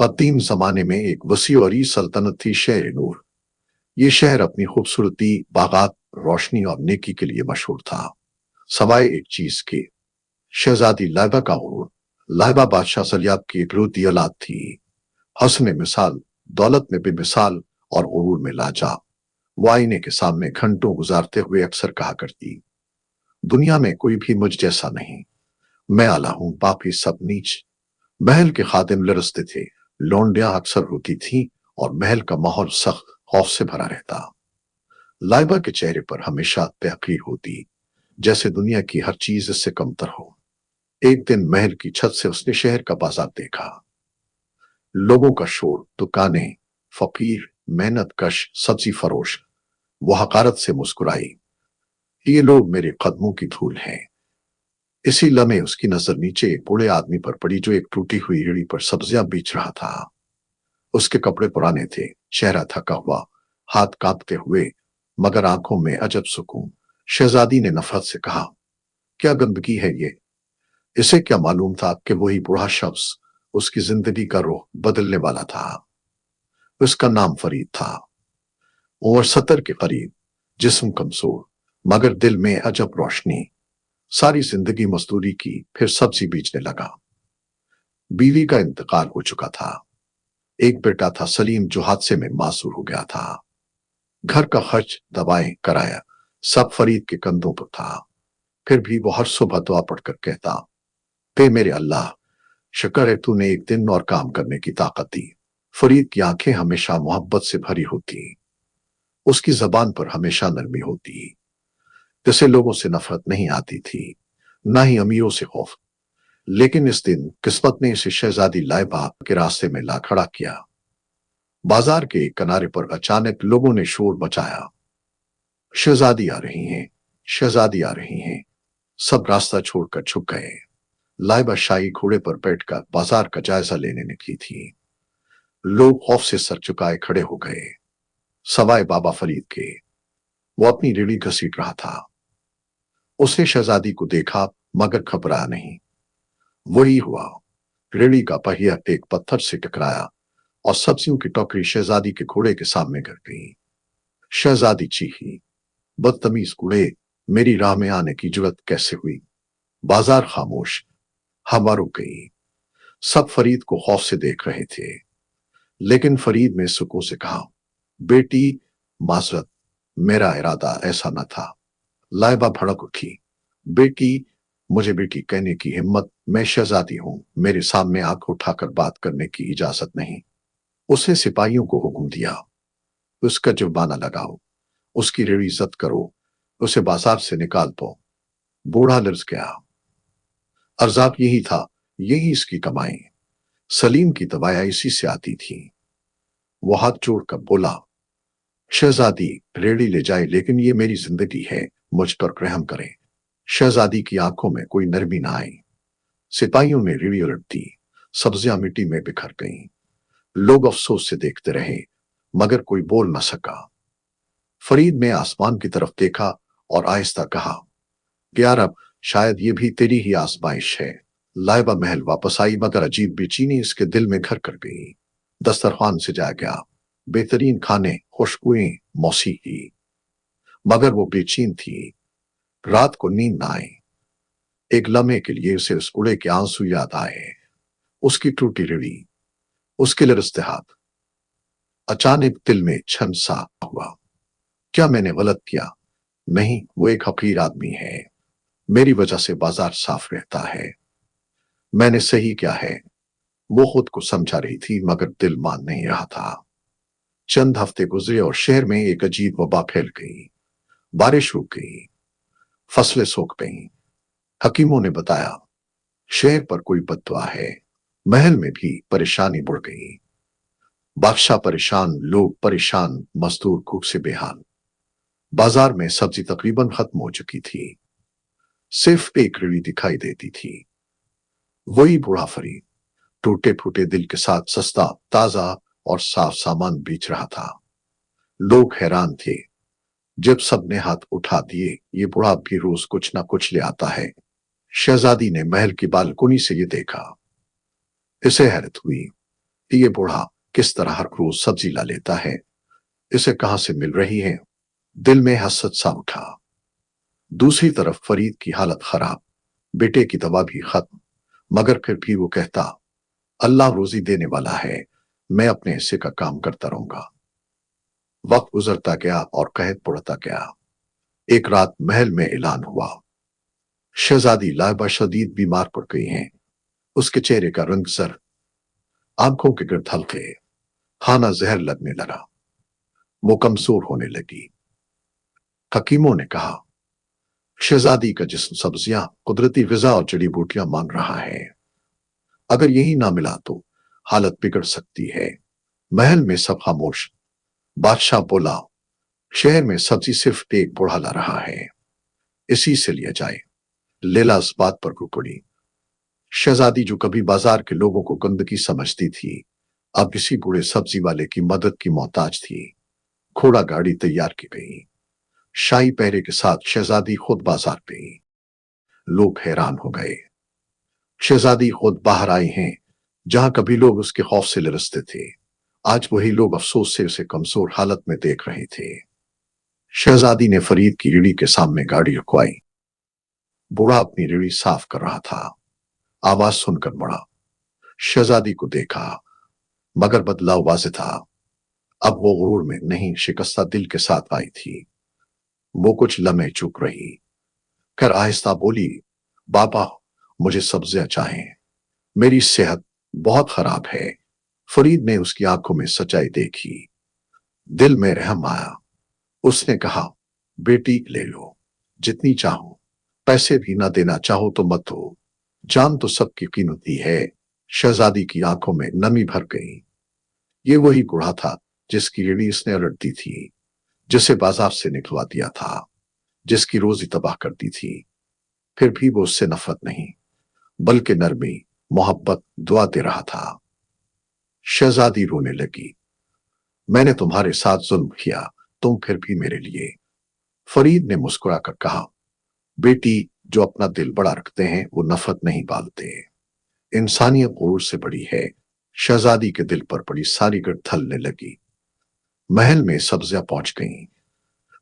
कदीम जमाने में एक वसी और ई सल्तनत थी शहर नूर। ये शहर अपनी खूबसूरती, बागात, रोशनी और नेकी के लिए मशहूर था, सवाए एक चीज के, शहजादी लाइबा का गुरूर। लाइबा बादशाह सल्याब की इकलौती औलाद थी। हस्न मिसाल, दौलत में बेमिसाल और गुरूर में लाजाब। वो आईने के सामने घंटों गुजारते हुए अक्सर कहा करती, दुनिया में कोई भी मुझ जैसा नहीं, मैं आला हूं, बाकी सब नीच। महल के खादिम लरसते थे, लौंडियां अक्सर रोती थीं और महल का माहौल सख्त खौफ से भरा रहता। लाइबा के चेहरे पर हमेशा तहकीर होती, जैसे दुनिया की हर चीज इससे कमतर हो। एक दिन महल की छत से उसने शहर का बाजार देखा। लोगों का शोर, दुकानें, फकीर, मेहनत कश, सब्जी फरोश। वो हकारत से मुस्कुराई, ये लोग मेरे कदमों की धूल हैं। इसी लम्हे उसकी नजर नीचे एक बूढ़े आदमी पर पड़ी जो एक टूटी हुई रेहड़ी पर सब्जियां बेच रहा था। उसके कपड़े पुराने थे, चेहरा थका हुआ, हाथ कांपते हुए, मगर आंखों में अजब सुकून। शहजादी ने नफरत से कहा, क्या गंदगी है ये? इसे क्या मालूम था कि वही बूढ़ा शख्स उसकी जिंदगी का रुख बदलने वाला था। उसका नाम फरीद था। उम्र 70 के करीब, जिस्म कमजोर, मगर दिल में अजब रोशनी। सारी जिंदगी मजदूरी की, फिर सब्जी बेचने लगा। बीवी का इंतकाल हो चुका था। एक बेटा था सलीम जो हादसे में मासूर हो गया था। घर का खर्च, दवाएं, किराया, सब फरीद के कंधों पर था। फिर भी वो हर सुबह दुआ पढ़कर कहता, पे मेरे अल्लाह, शुक्र है तूने एक दिन और काम करने की ताकत दी। फरीद की आंखें हमेशा मोहब्बत से भरी होती, उसकी जबान पर हमेशा नरमी होती। जैसे लोगों से नफरत नहीं आती थी, ना ही अमीरों से खौफ। लेकिन इस दिन किस्मत ने इसे शहजादी लाइबा के रास्ते में ला खड़ा किया। बाजार के किनारे पर अचानक लोगों ने शोर मचाया, शहजादी आ रही हैं, शहजादी आ रही हैं। सब रास्ता छोड़कर झुक गए। लाइबा शाही घोड़े पर बैठकर बाजार का जायजा लेने निकली थी। लोग खौफ से सर झुकाए खड़े हो गए, सवाए बाबा फरीद के। वो अपनी रेड़ी घसीट रहा था। उसने शहजादी को देखा, मगर घबराया नहीं। वही हुआ, रेड़ी का पहिया एक पत्थर से टकराया और सब्जियों की टोकरी शहजादी के घोड़े के सामने गिर गई। शहजादी चीखी, बदतमीज कूड़े, मेरी राह में आने की जुर्रत कैसे हुई? बाजार खामोश, हवा रुक गई। सब फरीद को खौफ से देख रहे थे। लेकिन फरीद ने सुकून से कहा, बेटी, माजरत, मेरा इरादा ऐसा न था। लाइबा भड़क उठी, बेटी, मुझे बेटी कहने की हिम्मत, मैं शहजादी हूं, मेरे सामने आंख उठाकर बात करने की इजाजत नहीं। उसने सिपाहियों को हुक्म दिया, उसका जुर्माना लगाओ, उसकी रेड़ी जब्त करो, उसे बाजार से निकाल दो। बूढ़ा लर्ज गया। अर्जाक यही था, यही इसकी कमाई। सलीम की दवाएं इसी से आती थी। वो हाथ जोड़कर बोला, शहजादी रेड़ी ले जाए, लेकिन ये मेरी जिंदगी है, मुझ पर रहम करें। शहजादी की आंखों में कोई नरमी ना आई। सिपाहियों ने रेड़ी उलट दी, सब्जियां मिट्टी में बिखर गईं। लोग अफसोस से देखते रहे, मगर कोई बोल न सका। फरीद ने आसमान की तरफ देखा और आहिस्ता कहा, यार अब शायद ये भी तेरी ही आजमाइश है। लाइबा महल वापस आई, मगर अजीब बेचैनी इसके दिल में घर कर गई। दस्तरखान सजाया गया, बेहतरीन खाने, खुशबुएं, मौसीकी, मगर वो बेचैन थी। रात को नींद न आई। एक लम्हे के लिए उसे उस कूड़े के आंसू याद आए, उसकी टूटी रेड़ी, उसके लरसते हाथ। अचानक दिल में छन सा हुआ, क्या मैंने गलत किया? नहीं, वो एक हकीर आदमी है, मेरी वजह से बाजार साफ रहता है। मैंने सही क्या है? वो खुद को समझा रही थी, मगर दिल मान नहीं रहा था। चंद हफ्ते गुजरे और शहर में एक अजीब वबा फैल गई। बारिश रुक गई, फसलें सूख गईं। हकीमों ने बताया, शहर पर कोई बददुआ है। महल में भी परेशानी बढ़ गई। बादशाह परेशान, लोग परेशान, मजदूर भूख से बेहाल। बाजार में सब्जी तकरीबन खत्म हो चुकी थी, सिर्फ एक रेड़ी दिखाई देती थी। वही बूढ़ा फरीद, टूटे फूटे दिल के साथ सस्ता, ताजा और साफ सामान बेच रहा था। लोग हैरान थे। जब सबने हाथ उठा दिए, ये बूढ़ा भी रोज कुछ ना कुछ ले आता है। शहजादी ने महल की बालकोनी से ये देखा। इसे हैरत हुई, ये बूढ़ा किस तरह हर रोज सब्जी ला लेता है, इसे कहां से मिल रही है। दिल में हसरत सा उठा। दूसरी तरफ फरीद की हालत खराब, बेटे की दवा भी खत्म, मगर फिर भी वो कहता, अल्लाह रोजी देने वाला है, मैं अपने हिस्से का काम करता रहूंगा। वक्त गुजरता गया और कहत बढ़ता गया। एक रात महल में ऐलान हुआ, शहजादी लाइबा शदीद बीमार पड़ गई हैं। उसके चेहरे का रंग जर, आंखों के गिर्द हल्के, खाना जहर लगने लगा, वो कमजोर होने लगी। हकीमों ने कहा, शहजादी का जिस्म सब्जियां, कुदरती ग़िज़ा और जड़ी बूटियां मांग रहा है। अगर यही ना मिला तो हालत बिगड़ सकती है। महल में सब खामोश। बादशाह बोला, शहर में सब्जी सिर्फ एक बूढ़ा ला रहा है, इसी से लिया जाए। लैला इस बात पर रो पड़ी। शहजादी जो कभी बाजार के लोगों को गंदगी समझती थी, अब किसी बूढ़े सब्जी वाले की मदद की मोहताज थी। घोड़ा गाड़ी तैयार की गई। शाही पहरे के साथ शहजादी खुद बाजार पे गई। लोग हैरान हो गए। शहजादी खुद बाहर आई हैं, जहां कभी लोग उसके खौफ से लरसते थे, आज वही लोग अफसोस से उसे कमजोर हालत में देख रहे थे। शहजादी ने फरीद की रेड़ी के सामने गाड़ी रुकवाई। बूढ़ा अपनी रेड़ी साफ कर रहा था। आवाज सुनकर मुड़ा। शहजादी को देखा, मगर बदलाव वाज़ेह था। अब वो गुरूर में नहीं, शिकस्ता दिल के साथ आई थी। वो कुछ लम्हे चुप रही, कर आहिस्ता बोली, बाबा, मुझे सब्जियां चाहें, मेरी सेहत बहुत खराब है। फरीद ने उसकी आंखों में सच्चाई देखी। दिल में रहम आया। उसने कहा, बेटी ले लो, जितनी चाहो, पैसे भी ना देना चाहो तो मत दो, जान तो सबकी कीमती है। शहजादी की आंखों में नमी भर गई। ये वही बूढ़ा था जिसकी रेड़ी इसने उलट दी थी, जिसे बाजार से निकलवा दिया था, जिसकी रोजी तबाह कर दी थी। फिर भी वो उससे नफरत नहीं, बल्कि नरमी, मोहब्बत, दुआ दे रहा था। शहजादी रोने लगी, मैंने तुम्हारे साथ जुल्म किया, तुम फिर भी मेरे लिए। फरीद ने मुस्कुराकर कहा, बेटी, जो अपना दिल बड़ा रखते हैं वो नफरत नहीं पालते। इंसानियत गुरूर से बड़ी है। शहजादी के दिल पर पड़ी सारी गिर थलने लगी। महल में सब्जियां पहुंच गईं।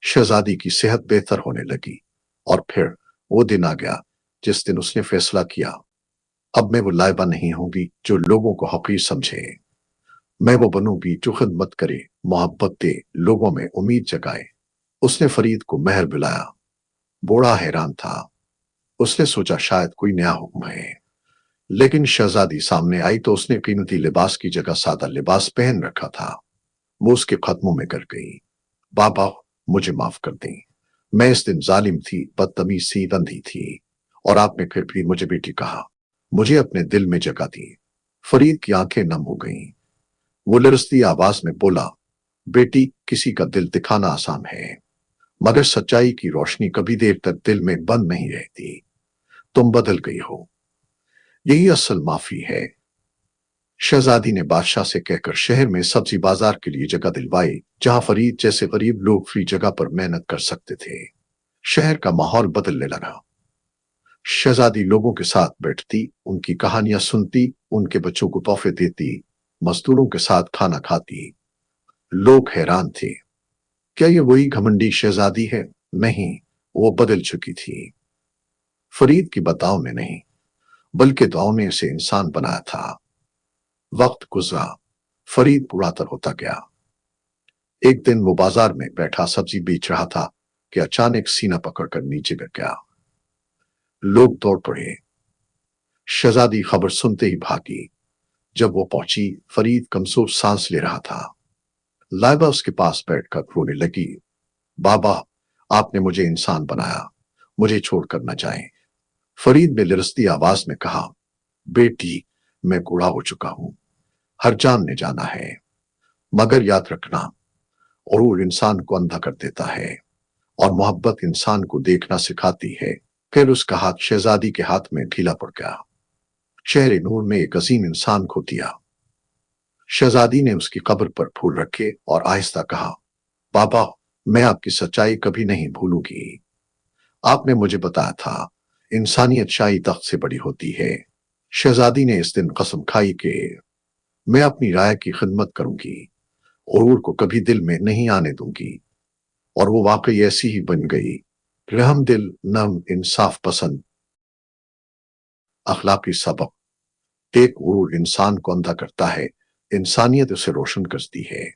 शहजादी की सेहत बेहतर होने लगी। और फिर वो दिन आ गया जिस दिन उसने फैसला किया, अब मैं वो लाइबा नहीं होगी जो लोगों को हकीर समझे। मैं वो बनूंगी जो खिदमत करे, मोहब्बत दे, लोगों में उम्मीद जगाए। उसने फरीद को महल बुलाया। बूढ़ा हैरान था। उसने सोचा शायद कोई नया हुक्म है, लेकिन शहजादी सामने आई तो उसने कीमती लिबास की जगह सादा लिबास पहन रखा था। वो उसके कदमों में गिर गई। बाबा, मुझे माफ कर दें, मैं इस दिन जालिम थी, बदतमीज सी, अंधी थी, और आपने फिर भी मुझे बेटी कहा, मुझे अपने दिल में जगह दी। फरीद की आंखें नम हो गईं। वो लरसती आवाज में बोला, बेटी, किसी का दिल दिखाना आसान है, मगर सच्चाई की रोशनी कभी देर तक दिल में बंद नहीं रहती। तुम बदल गई हो, यही असल माफी है। शहजादी ने बादशाह से कहकर शहर में सब्जी बाजार के लिए जगह दिलवाई, जहां फरीद जैसे गरीब लोग फ्री जगह पर मेहनत कर सकते थे। शहर का माहौल बदलने लगा। शहजादी लोगों के साथ बैठती, उनकी कहानियां सुनती, उनके बच्चों को तोहफे देती, मजदूरों के साथ खाना खाती। लोग हैरान थे, क्या ये वही घमंडी शहजादी है? नहीं, वो बदल चुकी थी। फरीद की बताओ ने नहीं, बल्कि दुआओं ने इसे इंसान बनाया था। वक्त गुजरा, फरीद बुढ़ातर होता गया। एक दिन वो बाजार में बैठा सब्जी बेच रहा था कि अचानक सीना पकड़कर नीचे गिर गया। लोग दौड़ पड़े। शहजादी खबर सुनते ही भागी। जब वो पहुंची, फरीद कमजोर सांस ले रहा था। लाइबा उसके पास बैठकर रोने लगी, बाबा, आपने मुझे इंसान बनाया, मुझे छोड़कर न जाएं। फरीद ने लिरसती आवाज में कहा, बेटी, मैं बूढ़ा हो चुका हूं, हर जान ने जाना है, मगर याद रखना, गुरूर इंसान को अंधा कर देता है और मोहब्बत इंसान को देखना सिखाती है। फिर उसका हाथ शहजादी के हाथ में ढीला पड़ गया। शहर नूर में एक अजीम इंसान खो दिया। शहजादी ने उसकी कब्र पर फूल रखे और आहिस्ता कहा, बाबा, मैं आपकी सच्चाई कभी नहीं भूलूंगी। आपने मुझे बताया था, इंसानियत शाही तख्त से बड़ी होती है। शहजादी ने इस दिन कसम खाई कि میں اپنی رائے کی خدمت کروں گی، غرور کو کبھی دل میں نہیں آنے دوں گی۔ اور وہ واقعی ایسی ہی بن گئی، رحم دل، نم، انصاف پسند، اخلاقی سبق۔ ایک غرور انسان کو اندھا کرتا ہے، انسانیت اسے روشن کرتی ہے۔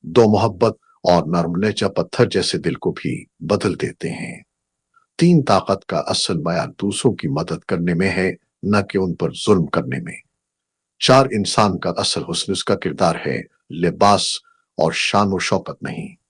دو، محبت اور نرم لہجہ پتھر جیسے دل کو بھی بدل دیتے ہیں۔ تین، طاقت کا اصل معیار دوسروں کی مدد کرنے میں ہے، نہ کہ ان پر ظلم کرنے میں۔ چار، انسان کا اصل حسن اس کا کردار ہے، لباس اور شان و شوکت نہیں۔